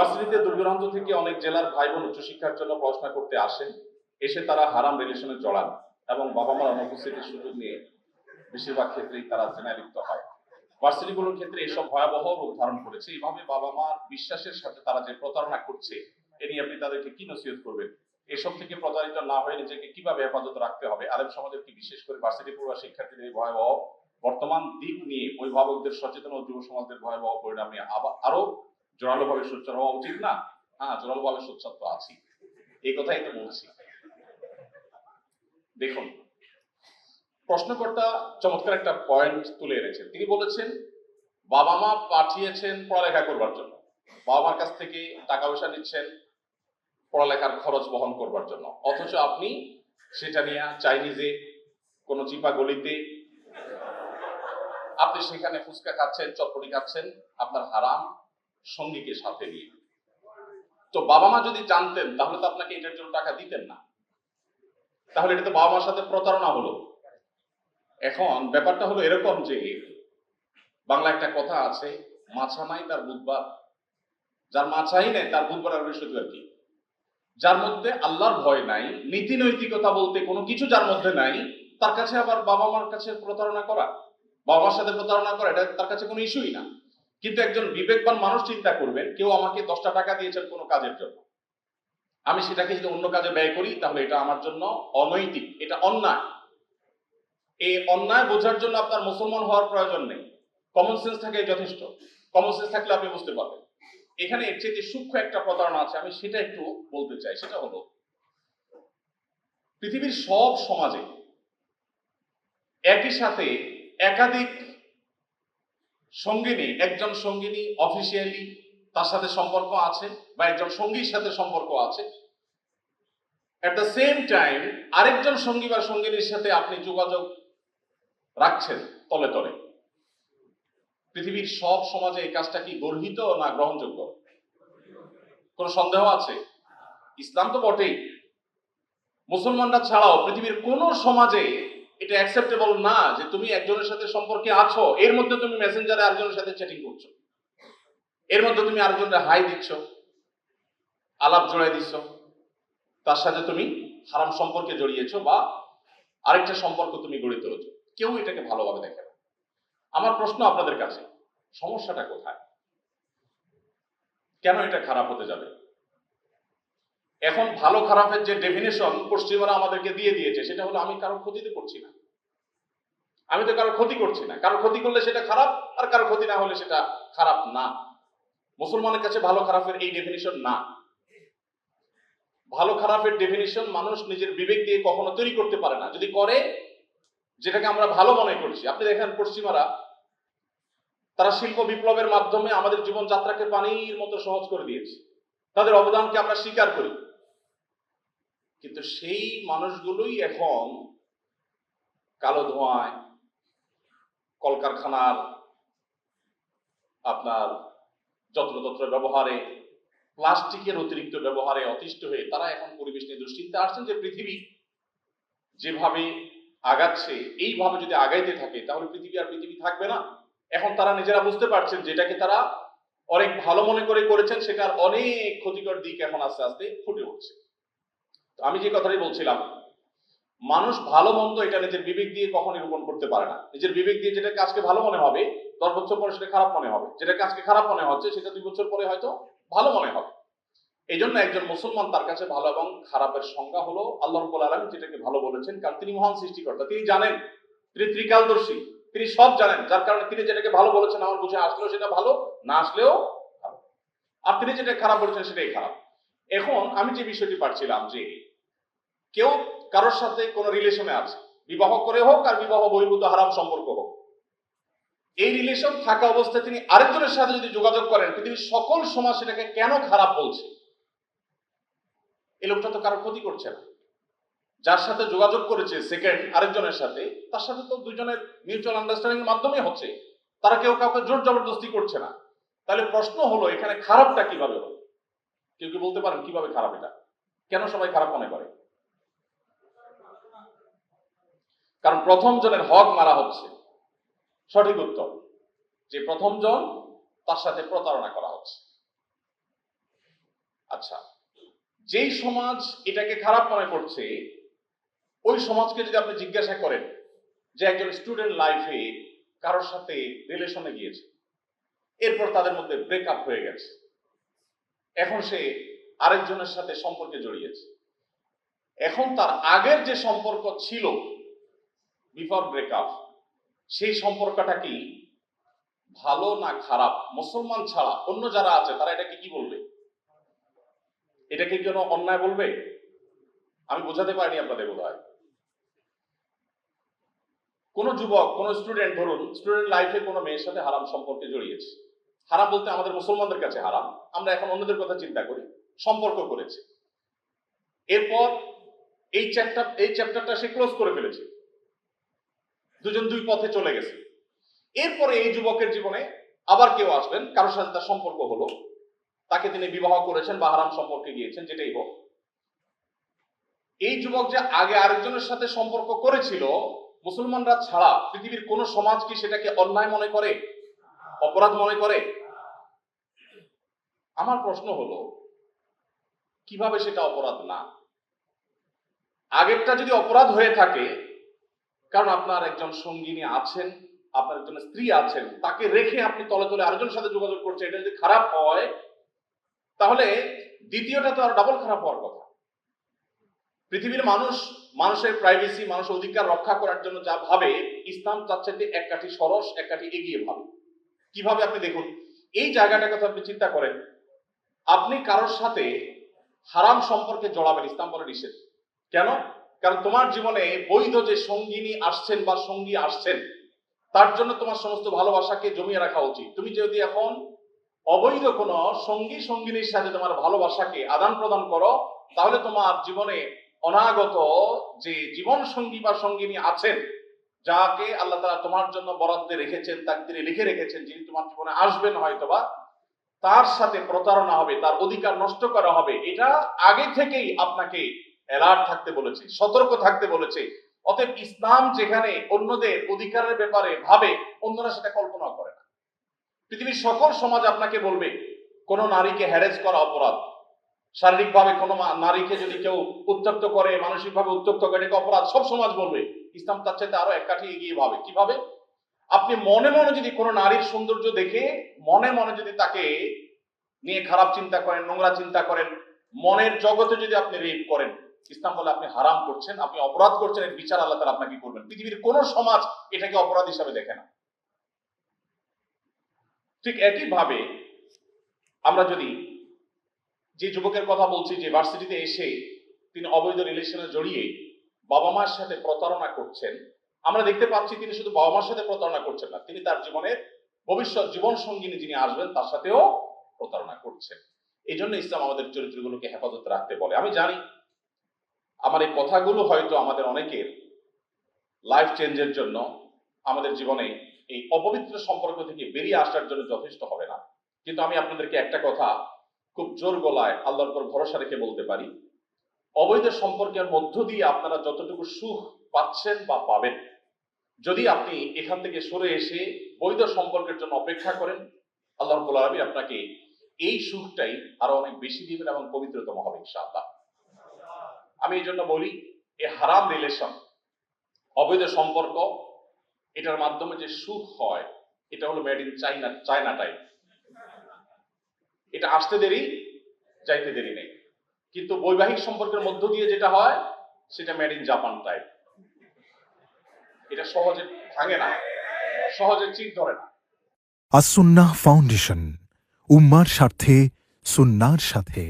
ভার্সিটিতে দূরদূরান্ত থেকে অনেক জেলার ভাই বোন উচ্চশিক্ষার জন্য পড়াশোনা করতে আসেন। এসে তারা হারাম রিলেশনে জড়ান এবং বাবা মার অনুপস্থিতির সুযোগ নিয়ে বেশিরভাগ ক্ষেত্রেই তারা জেনায় লিপ্ত হয়। ভার্সিটিগুলোর ক্ষেত্রে এসব ভয়াবহ রূপ ধারণ করেছে। এইভাবে বাবা মার বিশ্বাসের সাথে তারা যে প্রতারণা করছে, এ নিয়ে আপনি তাদেরকে কি নসিহত করবেন? এসব থেকে প্রতারিত না হয়ে নিজেকে কিভাবে হেফাজত রাখতে হবে? আলেম সমাজের কি বিশেষ করে ভার্সিটি পড়ুয়া শিক্ষার্থীদের এই ভয়াবহ বর্তমান দিক নিয়ে অভিভাবকদের সচেতন ও যুব সমাজের ভয়াবহ পরিণামে আরো জোরালো ভাবে সোচ্চার হওয়া উচিত না? হ্যাঁ, জোরালো ভাবে সোচ্চার তো আছি, এই কথাই তো বলছি। দেখুন, প্রশ্নকর্তা চমৎকার একটা পয়েন্ট তুলে এনেছেন। তিনি বলেছেন বাবা মা পাঠিয়েছেন পড়ালেখা করবার জন্য, বাবা মার কাছ থেকে টাকা পয়সা নিচ্ছেন পড়ালেখার খরচ বহন করবার জন্য, অথচ আপনি সেটা নিয়ে চাইনিজে কোন চিপা গলিতে আপনি সেখানে ফুচকা খাচ্ছেন, চটপটি খাচ্ছেন আপনার হারাম সঙ্গীকে সাথে নিয়ে। তো বাবা মা যদি জানতেন তাহলে তো আপনাকে এটার জন্য টাকা দিতেন না, তাহলে এটা তো বাবা মার সাথে প্রতারণা হলো। এখন ব্যাপারটা হলো এরকম যে বাংলা একটা কথা আছে, মাছা নাই তার বুধবার, যার মাছাই নেই তার বুধবার আর বৃহস্পতিবার কি? যার মধ্যে আল্লাহর ভয় নাই, নীতি নৈতিকতা বলতে কোনো কিছু যার মধ্যে নাই, তার কাছে আবার বাবা মার কাছে প্রতারণা করা, বাবা মার সাথে প্রতারণা করা, এটা তার কাছে কোনো ইস্যুই না। কিন্তু একজন বিবেকবান মানুষ চিন্তা করবেন, কেউ আমাকে 10টা টাকা দিয়েছেন কোনো কাজের জন্য, আমি সেটাকে যদি অন্য কাজে ব্যয় করি তাহলে এটা আমার জন্য অনৈতিক, এটা অন্যায়। এই অন্যায় বোঝার জন্য আপনার মুসলমান হওয়ার প্রয়োজন নেই, কমন সেন্স থাকে যথেষ্ট। কমন সেন্স থাকলে আপনি বুঝতে পারবেন। এখানে এর চেয়ে সূক্ষ্ম একটা প্রতারণা আছে, আমি সেটা একটু বলতে চাই। সেটা হলো পৃথিবীর সব সমাজে একই সাথে একাধিক সঙ্গিনী, একজন সঙ্গিনী অফিসিয়ালি তার সাথে সম্পর্ক আছে বা একজন সঙ্গীর সাথে সম্পর্ক আছে, এট দ্য সেম টাইম আরেকজন সঙ্গী বা সঙ্গিনীর সাথে আপনি যোগাযোগ রাখছেন তলে তলে। পৃথিবীর সব সমাজে এই কাজটা কি গর্হিত না গ্রহণযোগ্য? কোন সন্দেহ আছে? ইসলাম তো বটেই, মুসলমানরা ছাড়াও পৃথিবীর কোন সমাজে এটা অ্যাকসেপ্টেবল না যে তুমি একজনের সাথে সম্পর্কে আছো, এর মধ্যে তুমি মেসেঞ্জারে আরেকজনের সাথে চ্যাটিং করছো, এর মধ্যে তুমি আরেকজনের হাই দিচ্ছ, আলাপ জড়াই দিচ্ছ, তার সাথে তুমি হারাম সম্পর্কে জড়িয়েছো বা আরেকটা সম্পর্ক তুমি গড়ে তুলেছো। কেউ এটাকে ভালোভাবে দেখে না। আমার প্রশ্ন আপনাদের কাছে, সমস্যাটা কোথায়? কেন এটা খারাপ হতে যাবে? এখন ভালো খারাপের যে ডেফিনেশন পশ্চিমারা আমাদেরকে দিয়ে দিয়েছে সেটা হলো আমি কারো ক্ষতিতে করছি না, আমি তো কারো ক্ষতি করছি না, কারো ক্ষতি করলে সেটা খারাপ আর কারো ক্ষতি না হলে সেটা খারাপ না। মুসলমানের কাছে ভালো খারাপের এই ডেফিনিশন না। ভালো খারাপের ডেফিনিশন মানুষ নিজের বিবেক দিয়ে কখনো তৈরি করতে পারে না। যদি করে, যেটাকে আমরা ভালো মনে করছি। আপনি দেখেন পশ্চিমারা তারা শিল্প বিপ্লবের মাধ্যমে আমাদের জীবনযাত্রাকে পানির মতো সহজ করে দিয়েছে, তাদের অবদানকে আমরা স্বীকার করি। কিন্তু সেই মানুষগুলোই এখন কালো ধোঁয়ায়, কলকারখানার আপনার যত্রতত্র ব্যবহারে, প্লাস্টিকের অতিরিক্ত ব্যবহারে অতিষ্ঠ হয়ে তারা এখন পরিবেশ নিয়ে দুশ্চিন্তা আসছেন যে পৃথিবী যেভাবে আগাচ্ছে এইভাবে যদি আগাইতে থাকে তাহলে পৃথিবী আর পৃথিবী থাকবে না। এখন তারা নিজেরা বুঝতে পারছেন যেটাকে তারা অনেক ভালো মনে করে করেছেন সেটার অনেক ক্ষতিকর দিক এখন আস্তে আস্তে ফুটে উঠছে। তো আমি যে কথাটাই বলছিলাম, মানুষ ভালো মন্দ এটা নিজের বিবেক দিয়ে কখনই রোপণ করতে পারে না। নিজের বিবেক দিয়ে যেটাকে আজকে ভালো মনে হবে 10 বছর পরে সেটা খারাপ মনে হবে, যেটাকে আজকে খারাপ মনে হচ্ছে সেটা 2 বছর পরে হয়তো ভালো মনে হবে। এই জন্য একজন মুসলমান তার কাছে ভালো এবং খারাপের সংজ্ঞা হলো আল্লাহ রাব্বুল আলামিন যেটাকে ভালো বলেছেন, কারণ তিনি মহান সৃষ্টিকর্তা, তিনি জানেন, তিনি ত্রিকালদর্শী, তিনি সব জানেন। যার কারণে তিনি যেটাকে ভালো বলেছেন আমার বুঝে আসলেও সেটা ভালো, না আসলেও ভালো। আর তিনি যেটা খারাপ বলেছেন সেটাই খারাপ। এখন আমি যে বিষয়টি পাচ্ছিলাম যে কেউ কারোর সাথে কোনো রিলেশনে আছে, বিবাহ করে হোক আর বিবাহ বহির্ভূত হারাম সম্পর্ক হোক, এই রিলেশন থাকা অবস্থায় তিনি আরেকজনের সাথে যদি যোগাযোগ করেন, পৃথিবীর সকল সমাজ সেটাকে কেন খারাপ বলছে? এই লোকটা তো কারো ক্ষতি করছে না। যার সাথে যোগাযোগ করেছে সেকেন্ড আরেকজনের সাথে, তার সাথে তো দুজনের মিউচুয়াল আন্ডারস্ট্যান্ডিং এর মাধ্যমে হচ্ছে, তারা কেউ কাউকে জোর জবরদস্তি করছে না। তাহলে প্রশ্ন হলো এখানে খারাপটা কিভাবে হলো? কেউ কি বলতে পারেন কিভাবে খারাপ এটা? কেন সবাই খারাপ মনে করে? কারণ প্রথম জনের হক মারা হচ্ছে। সঠিক উত্তর যে প্রথম জন, তার সাথে প্রতারণা করা হচ্ছে। আচ্ছা, যেই সমাজ এটাকে খারাপ মনে করছে, ওই সমাজকে যদি আপনি জিজ্ঞাসা করেন যে একজন স্টুডেন্ট লাইফে কারোর সাথে রিলেশনে গিয়েছে, এরপর তাদের মধ্যে ব্রেকআপ হয়ে গেছে, এখন সে আরেকজনের সাথে সম্পর্কে জড়িয়েছে, এখন তার আগের যে সম্পর্ক ছিল বিফোর ব্রেকআপ, সেই সম্পর্কটা কি ভালো না খারাপ? মুসলমান ছাড়া অন্য যারা আছে তারা এটাকে কি বলবে? এটাকে কেন অন্যায় বলবে? আমি বোঝাতে পারিনি আপনাদের বোধহয়। কোন যুবক, কোন স্টুডেন্ট, ধরুন স্টুডেন্ট লাইফে কোনো মেয়ের সাথে হারাম সম্পর্কে জড়িয়েছে। হারাম বলতে আমাদের মুসলমানদের কাছে হারাম, আমরা এখন অন্যদের কথা চিন্তা করি। সম্পর্ক করেছে, এরপর এই চ্যাপ্টারটা সে ক্লোজ করে ফেলেছে, দুজন দুই পথে চলে গেছে। এরপরে এই যুবকের জীবনে আবার কেউ আসবেন, কারোর সাথে তার সম্পর্ক হলো, তাকে তিনি বিবাহ করেছেন বা হারাম সম্পর্কে গিয়েছেন, যেটাই হোক। এই যুবক যে আগে আরেকজনের সাথে সম্পর্ক করেছিল, মুসলমানরা ছাড়া পৃথিবীর কোন সমাজ কি সেটাকে অন্যায় মনে করে, অপরাধ মনে করে? আমার প্রশ্ন হলো, কিভাবে সেটা অপরাধ না? আগেরটা যদি অপরাধ হয়ে থাকে, কারণ আপনার একজন সঙ্গিনী আছেন, আপনার একজন স্ত্রী আছেন, তাকে রেখে আপনি তলে তলে আরেকজনের সাথে যোগাযোগ করছেন, এটা যদি খারাপ হয়, তাহলে দ্বিতীয়টা তো আর ডাবল খারাপ হওয়ার কথা। পৃথিবীর মানুষ মানুষের প্রাইভেসি, মানুষের অধিকার রক্ষা করার জন্য যা ভাবে, ইসলাম তার চাইতে এক কাঠি সরস, এক কাঠি এগিয়ে ভাবে। কিভাবে? আপনি দেখুন, এই জায়গাটার কথা আপনি চিন্তা করেন। আপনি কারোর সাথে হারাম সম্পর্কে জড়াবেন, ইসলাম বলে নিষেধ। কেন? কারণ তোমার জীবনে বৈধ যে সঙ্গিনী আসছেন বা সঙ্গী আসছেন, তার জন্য তোমার সমস্ত ভালোবাসাকে জমিয়ে রাখা উচিত। তুমি যদি এখন অবৈধ কোন সঙ্গী সঙ্গিনীর সাথে তোমার ভালোবাসাকে আদান প্রদান করো, তাহলে তোমার জীবনে অনাগত যে জীবন সঙ্গী বা সঙ্গিনী আছেন, যাকে আল্লাহ তাআলা তোমার জন্য বরাদ্দে রেখেছেন, তাকদীরে লিখে রেখেছেন, যিনি তোমার জীবনে আসবেন হয়তোবা, তার সাথে প্রতারণা হবে, তার অধিকার নষ্ট করা হবে। এটা আগে থেকেই আপনাকে অ্যালার্ট থাকতে বলেছে, সতর্ক থাকতে বলেছে। অতএব ইসলাম যেখানে অন্যদের অধিকারের ব্যাপারে ভাবে, অন্যরা সেটা কল্পনা করে না। পৃথিবীর সকল সমাজ আপনাকে বলবে কোন নারীকে হ্যারেস করা অপরাধ, শারীরিকভাবে কোনো নারীকে যদি কেউ উত্ত্যক্ত করে, মানসিকভাবে উত্ত্যক্ত করে, এটাকে অপরাধ। সব সমাজ বলবে। ইসলাম তার চাইতে আরো এক কাঠি এগিয়ে ভাবে। কিভাবে? আপনি মনে মনে যদি কোনো নারীর সৌন্দর্য দেখে মনে মনে যদি তাকে নিয়ে খারাপ চিন্তা করেন, নোংরা চিন্তা করেন, মনের জগতে যদি আপনি রেপ করেন, ইসলাম বলে আপনি হারাম করছেন, আপনি অপরাধ করছেন, এর বিচার আল্লাহ তাআলা আপনাকে করবেন। পৃথিবীর কোন সমাজ এটাকে অপরাধ হিসাবে দেখে না। ঠিক একই ভাবে আমরা যদি যে যুবকের কথা বলছি, যে ভার্সিটিতে এসে তিনি অবৈধ রিলেশনে জড়িয়ে বাবা মার সাথে প্রতারণা করছেন, আমরা দেখতে পাচ্ছি তিনি শুধু বাবা মার সাথে প্রতারণা করছেন না, তিনি তার জীবনের ভবিষ্যৎ জীবন সঙ্গিনী যিনি আসবেন তার সাথেও প্রতারণা করছেন। এই জন্য ইসলাম আমাদের চরিত্রগুলোকে হেফাজত রাখতে বলে। আমি জানি আমার এই কথাগুলো হয়তো আমাদের অনেকের লাইফ চেঞ্জের জন্য, আমাদের জীবনে এই অপবিত্র সম্পর্ক থেকে বেরিয়ে আসার জন্য যথেষ্ট হবে না, কিন্তু আমি আপনাদেরকে একটা কথা খুব জোর গলায় আল্লাহর উপর ভরসা রেখে বলতে পারি, অবৈধ সম্পর্কের মধ্য দিয়ে আপনারা যতটুকু সুখ পাচ্ছেন বা পাবেন, যদি আপনি এখান থেকে সরে এসে বৈধ সম্পর্কের জন্য অপেক্ষা করেন, আল্লাহ রাব্বুল আলামিন আপনাকে এই সুখটাই আরো অনেক বেশি দিবেন এবং পবিত্রতম হবে ইনশাআল্লাহ। আমি এই জন্য বলি, এই হারাম রিলেশন, অবৈধ সম্পর্ক, এটার মাধ্যমে যে সুখ হয়, এটা হলো মেড ইন চায়না টাইপ। এটা আসতে দেরি, যাইতে দেরি নেই। কিন্তু বৈবাহিক সম্পর্কের মধ্য দিয়ে যেটা হয়, সেটা মেড ইন জাপান টাইপ। এটা সহজে ভাঙে না, সহজে চিট ধরে না। আস-সুন্নাহ ফাউন্ডেশন, উম্মার স্বার্থে সুন্নাহর সাথে।